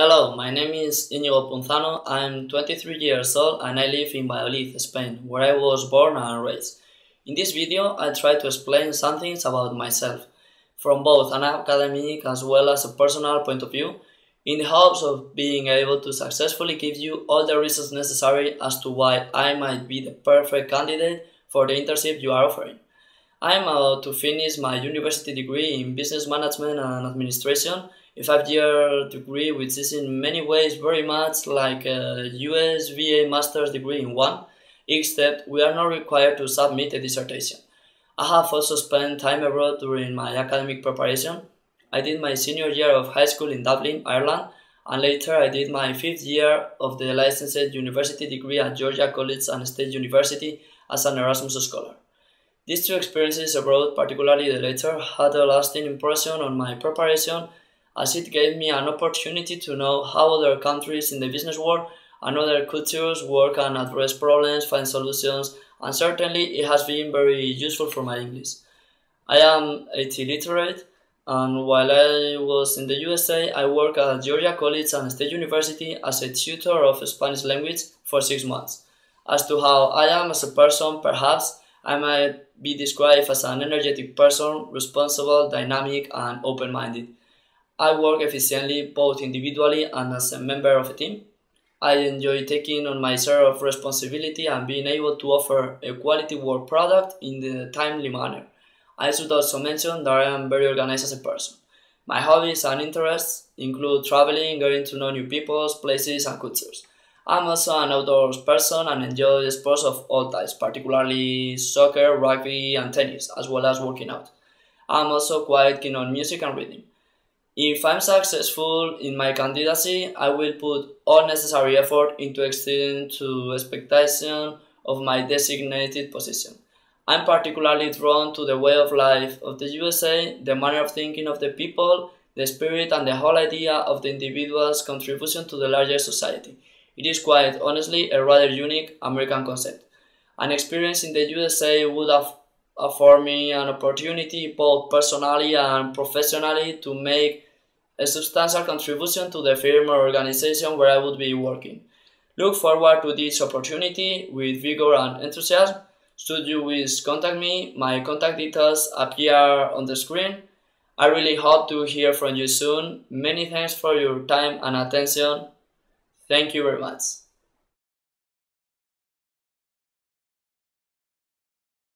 Hello, my name is Íñigo Punzano. I'm 23 years old and I live in Valladolid, Spain, where I was born and raised. In this video, I try to explain some things about myself, from both an academic as well as a personal point of view, in the hopes of being able to successfully give you all the reasons necessary as to why I might be the perfect candidate for the internship you are offering. I am about to finish my university degree in Business Management and Administration, a 5-year degree which is in many ways very much like a US VA master's degree in one, except we are not required to submit a dissertation. I have also spent time abroad during my academic preparation. I did my senior year of high school in Dublin, Ireland, and later I did my 5th year of the licensed university degree at Georgia College and State University as an Erasmus scholar. These two experiences abroad, particularly the latter, had a lasting impression on my preparation as it gave me an opportunity to know how other countries in the business world and other cultures work and address problems, find solutions, and certainly it has been very useful for my English. I am IT literate, and while I was in the USA, I worked at Georgia College and State University as a tutor of Spanish language for 6 months. As to how I am as a person, perhaps I might be described as an energetic person, responsible, dynamic, and open-minded. I work efficiently both individually and as a member of a team. I enjoy taking on my share of responsibility and being able to offer a quality work product in a timely manner. I should also mention that I am very organized as a person. My hobbies and interests include traveling, getting to know new people, places, and cultures. I'm also an outdoors person and enjoy sports of all types, particularly soccer, rugby, and tennis, as well as working out. I'm also quite keen on music and reading. If I'm successful in my candidacy, I will put all necessary effort into exceeding to expectation of my designated position. I'm particularly drawn to the way of life of the USA, the manner of thinking of the people, the spirit and the whole idea of the individual's contribution to the larger society. It is quite honestly a rather unique American concept. An experience in the USA would have afforded me an opportunity both personally and professionally to make a substantial contribution to the firm or organization where I would be working. Look forward to this opportunity with vigor and enthusiasm. Should you wish to contact me, my contact details appear on the screen. I really hope to hear from you soon. Many thanks for your time and attention. Thank you very much.